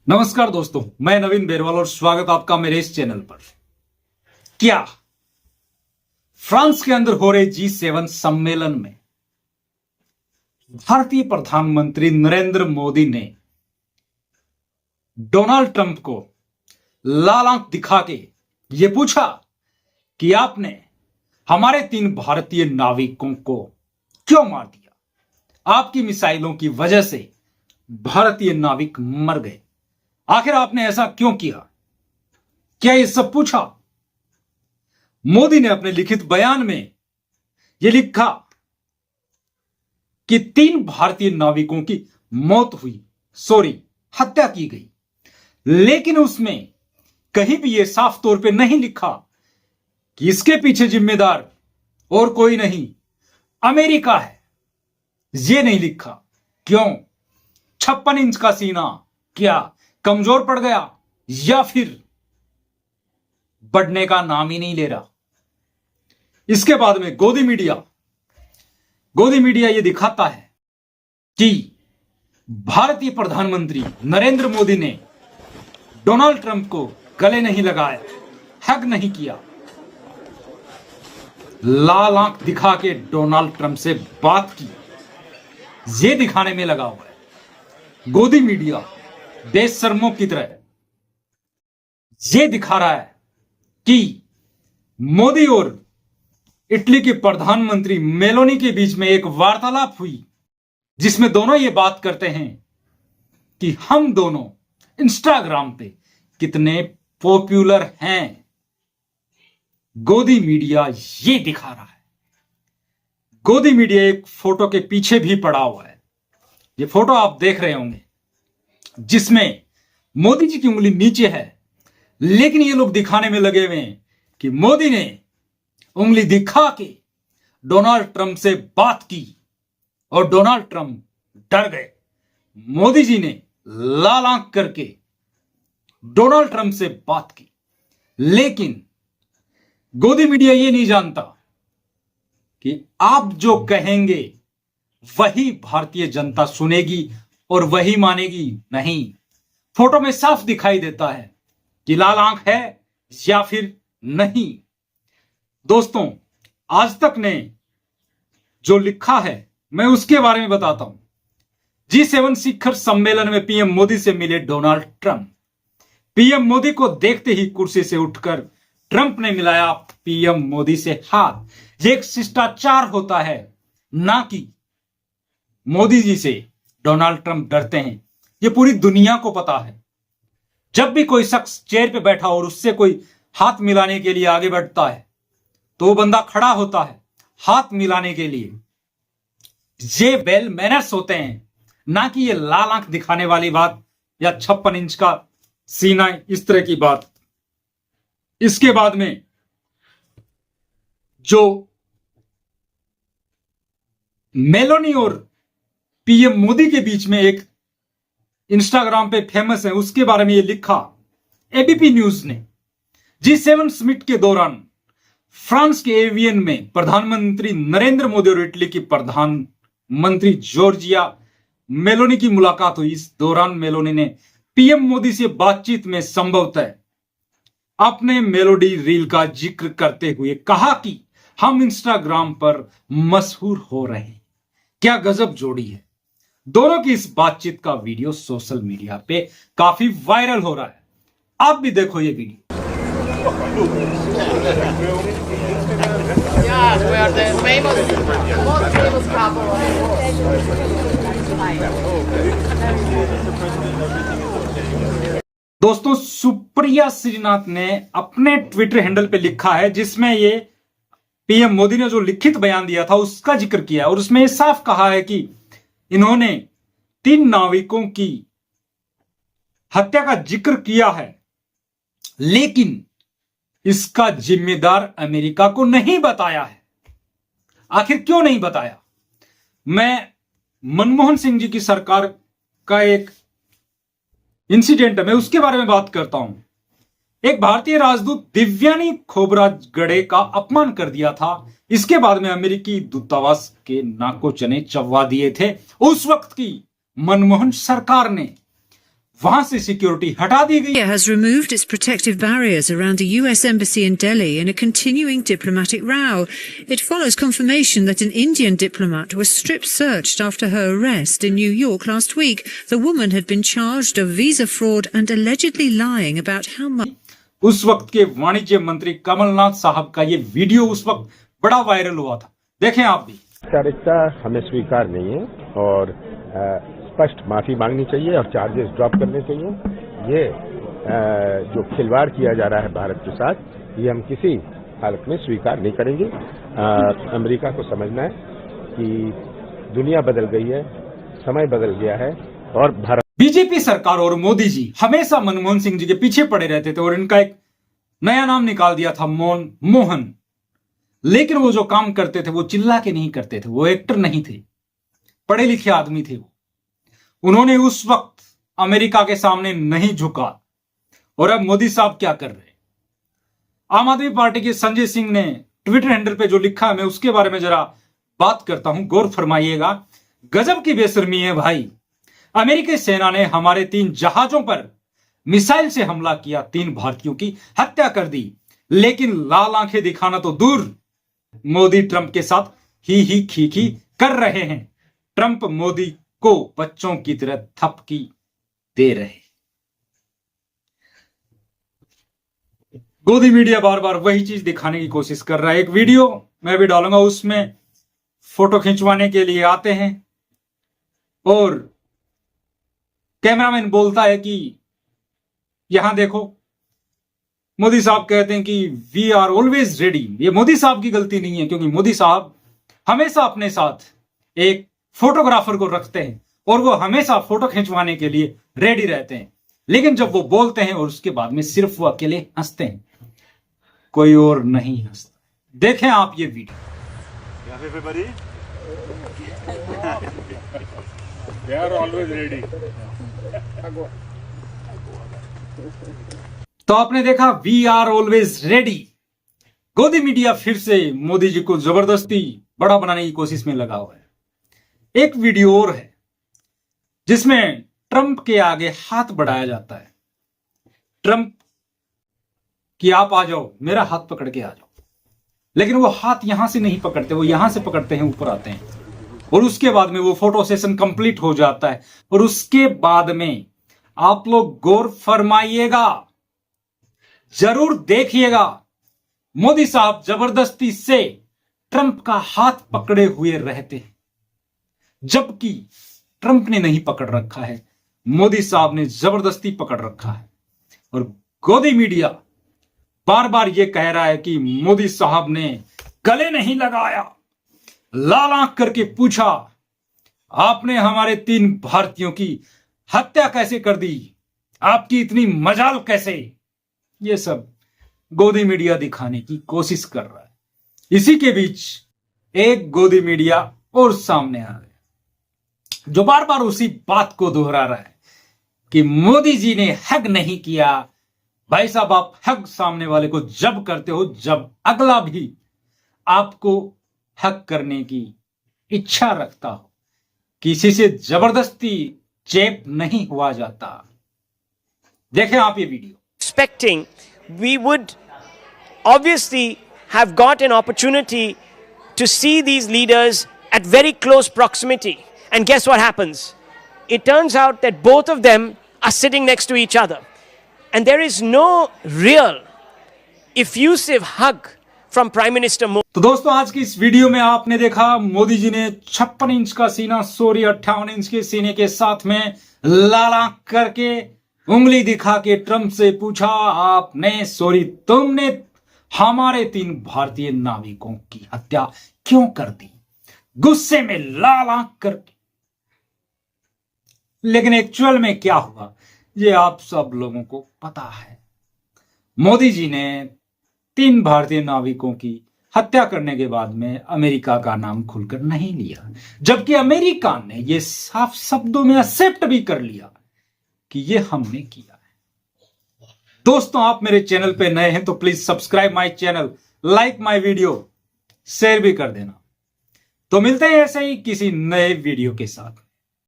नमस्कार दोस्तों, मैं नवीन बेरवाल और स्वागत आपका मेरे इस चैनल पर। क्या फ्रांस के अंदर हो रहे G7 सम्मेलन में भारतीय प्रधानमंत्री नरेंद्र मोदी ने डोनाल्ड ट्रंप को लाल आंख दिखा के यह पूछा कि आपने हमारे 3 भारतीय नाविकों को क्यों मार दिया? आपकी मिसाइलों की वजह से भारतीय नाविक मर गए। आखिर आपने ऐसा क्यों किया? क्या ये सब पूछा? मोदी ने अपने लिखित बयान में यह लिखा कि 3 भारतीय नाविकों की मौत हुई, हत्या की गई, लेकिन उसमें कहीं भी यह साफ तौर पे नहीं लिखा कि इसके पीछे जिम्मेदार और कोई नहीं, अमेरिका है। यह नहीं लिखा। क्यों? 56 इंच का सीना क्या कमजोर पड़ गया या फिर बढ़ने का नाम ही नहीं ले रहा? इसके बाद में गोदी मीडिया यह दिखाता है कि भारतीय प्रधानमंत्री नरेंद्र मोदी ने डोनाल्ड ट्रंप को गले नहीं लगाया, हग नहीं किया, लाल आंख दिखा के डोनाल्ड ट्रंप से बात की, यह दिखाने में लगा हुआ है। गोदी मीडिया बेशर्मों की तरह यह दिखा रहा है कि मोदी और इटली के प्रधानमंत्री मेलोनी के बीच में एक वार्तालाप हुई, जिसमें दोनों ये बात करते हैं कि हम दोनों इंस्टाग्राम पे कितने पॉपुलर हैं। गोदी मीडिया ये दिखा रहा है। गोदी मीडिया एक फोटो के पीछे भी पड़ा हुआ है। ये फोटो आप देख रहे होंगे, जिसमें मोदी जी की उंगली नीचे है, लेकिन ये लोग दिखाने में लगे हुए हैं कि मोदी ने उंगली दिखा के डोनाल्ड ट्रंप से बात की और डोनाल्ड ट्रंप डर गए। मोदी जी ने लाल आंख करके डोनाल्ड ट्रंप से बात की, लेकिन गोदी मीडिया ये नहीं जानता कि आप जो कहेंगे वही भारतीय जनता सुनेगी और वही मानेगी। नहीं, फोटो में साफ दिखाई देता है कि लाल आंख है या फिर नहीं। दोस्तों, आज तक ने जो लिखा है मैं उसके बारे में बताता हूं। G7 शिखर सम्मेलन में पीएम मोदी से मिले डोनाल्ड ट्रंप। पीएम मोदी को देखते ही कुर्सी से उठकर ट्रंप ने मिलाया पीएम मोदी से हाथ। यह एक शिष्टाचार होता है, ना कि मोदी जी से डोनाल्ड ट्रंप डरते हैं। यह पूरी दुनिया को पता है। जब भी कोई शख्स चेयर पे बैठा और उससे कोई हाथ मिलाने के लिए आगे बढ़ता है, तो वो बंदा खड़ा होता है हाथ मिलाने के लिए। ये वेल मैनर्स होते हैं, ना कि ये लाल आंख दिखाने वाली बात या 56 इंच का सीना, इस तरह की बात। इसके बाद में जो मेलोनी और पीएम मोदी के बीच में एक इंस्टाग्राम पे फेमस है, उसके बारे में ये लिखा एबीपी न्यूज ने। G7 समिट के दौरान फ्रांस के एवियन में प्रधानमंत्री नरेंद्र मोदी और इटली की प्रधानमंत्री जॉर्जिया मेलोनी की मुलाकात हुई। इस दौरान मेलोनी ने पीएम मोदी से बातचीत में संभवतः अपने मेलोडी रील का जिक्र करते हुए कहा कि हम इंस्टाग्राम पर मशहूर हो रहे हैं। क्या गजब जोड़ी है। दोनों की इस बातचीत का वीडियो सोशल मीडिया पे काफी वायरल हो रहा है। आप भी देखो ये वीडियो। दोस्तों, सुप्रिया श्रीनाथ ने अपने ट्विटर हैंडल पे लिखा है, जिसमें ये पीएम मोदी ने जो लिखित बयान दिया था उसका जिक्र किया है, और उसमें ये साफ कहा है कि इन्होंने 3 नाविकों की हत्या का जिक्र किया है, लेकिन इसका जिम्मेदार अमेरिका को नहीं बताया है। आखिर क्यों नहीं बताया? मैं मनमोहन सिंह जी की सरकार का एक इंसिडेंट है, मैं उसके बारे में बात करता हूं। एक भारतीय राजदूत दिव्यानी खोबरागड़े का अपमान कर दिया था। इसके बाद में अमेरिकी दूतावास के नाको चने चबवा दिए थे। उस वक्त की मनमोहन सरकार ने वहां से सिक्योरिटी हटा दी गई। India has removed its protective barriers around the US embassy in Delhi in a continuing diplomatic row. It follows confirmation that an Indian diplomat was strip searched after her arrest in New York last week. The woman had been charged of visa fraud and allegedly lying about how much. उस वक्त के वाणिज्य मंत्री कमलनाथ साहब का ये video उस वक्त बड़ा वायरल हुआ था, देखें आप भी। औपचारिकता हमें स्वीकार नहीं है और स्पष्ट माफी मांगनी चाहिए और चार्जेस ड्रॉप करने चाहिए। ये जो खिलवाड़ किया जा रहा है भारत के साथ, ये हम किसी हालत में स्वीकार नहीं करेंगे। अमेरिका को समझना है कि दुनिया बदल गई है, समय बदल गया है और भारत। बीजेपी सरकार और मोदी जी हमेशा मनमोहन सिंह जी के पीछे पड़े रहते थे और इनका एक नया नाम निकाल दिया था, मोहन। लेकिन वो जो काम करते थे वो चिल्ला के नहीं करते थे, वो एक्टर नहीं थे, पढ़े लिखे आदमी थे वो। उन्होंने उस वक्त अमेरिका के सामने नहीं झुका। और अब मोदी साहब क्या कर रहे हैं? आम आदमी पार्टी के संजय सिंह ने ट्विटर हैंडल पे जो लिखा है, मैं उसके बारे में जरा बात करता हूं, गौर फरमाइएगा। गजब की बेशर्मी है भाई। अमेरिकी सेना ने हमारे 3 जहाजों पर मिसाइल से हमला किया, 3 भारतीयों की हत्या कर दी, लेकिन लाल आंखें दिखाना तो दूर, मोदी ट्रंप के साथ ही खीखी कर रहे हैं। ट्रंप मोदी को बच्चों की तरह थपकी दे रहे। गोदी मीडिया बार बार वही चीज दिखाने की कोशिश कर रहा है। एक वीडियो मैं भी डालूंगा, उसमें फोटो खिंचवाने के लिए आते हैं और कैमरामैन बोलता है कि यहां देखो। मोदी साहब कहते हैं कि वी आर ऑलवेज रेडी। ये मोदी साहब की गलती नहीं है, क्योंकि मोदी साहब हमेशा अपने साथ एक फोटोग्राफर को रखते हैं और वो हमेशा फोटो खिंचवाने के लिए रेडी रहते हैं। लेकिन जब वो बोलते हैं और उसके बाद में सिर्फ वो अकेले हंसते हैं, कोई और नहीं हंसता। देखें आप ये video. They are always ready. तो आपने देखा, वी आर ऑलवेज रेडी। गोदी मीडिया फिर से मोदी जी को जबरदस्ती बड़ा बनाने की कोशिश में लगा हुआ है। एक वीडियो और है जिसमें ट्रंप के आगे हाथ बढ़ाया जाता है, ट्रंप कि आप आ जाओ, मेरा हाथ पकड़ के आ जाओ। लेकिन वो हाथ यहां से नहीं पकड़ते, वो यहां से पकड़ते हैं, ऊपर आते हैं। और उसके बाद में वो फोटो सेशन कंप्लीट हो जाता है। और उसके बाद में आप लोग गौर फरमाइएगा, जरूर देखिएगा, मोदी साहब जबरदस्ती से ट्रंप का हाथ पकड़े हुए रहते हैं, जबकि ट्रंप ने नहीं पकड़ रखा है, मोदी साहब ने जबरदस्ती पकड़ रखा है। और गोदी मीडिया बार बार यह कह रहा है कि मोदी साहब ने गले नहीं लगाया, लाल आंख करके पूछा, आपने हमारे 3 भारतीयों की हत्या कैसे कर दी, आपकी इतनी मजाल कैसे। ये सब गोदी मीडिया दिखाने की कोशिश कर रहा है। इसी के बीच एक गोदी मीडिया और सामने आ गया जो बार बार उसी बात को दोहरा रहा है कि मोदी जी ने हक नहीं किया। भाई साहब, आप हक सामने वाले को जब करते हो जब अगला भी आपको हक करने की इच्छा रखता हो। किसी से जबरदस्ती चेप नहीं हुआ जाता। देखें आप ये video. Expecting we would obviously have got an opportunity to see these leaders at very close proximity, and guess what happens? It turns out that both of them are sitting next to each other, and there is no real effusive hug from Prime Minister Modi. तो दोस्तों, आज की इस video में आपने देखा मोदी जी ने 56 inch का सीना, सॉरी 58 इंच के सीने के साथ में लाल आंख करके उंगली दिखा के ट्रंप से पूछा, आपने सॉरी तुमने हमारे 3 भारतीय नाविकों की हत्या क्यों कर दी, गुस्से में लाल आंख करके। लेकिन एक्चुअल में क्या हुआ ये आप सब लोगों को पता है। मोदी जी ने 3 भारतीय नाविकों की हत्या करने के बाद में अमेरिका का नाम खुलकर नहीं लिया, जबकि अमेरिका ने यह साफ शब्दों में एक्सेप्ट भी कर लिया कि यह हमने किया है। दोस्तों, आप मेरे चैनल पे नए हैं तो please subscribe my channel, like my video, share भी कर देना। तो मिलते हैं ऐसे ही किसी नए वीडियो के साथ।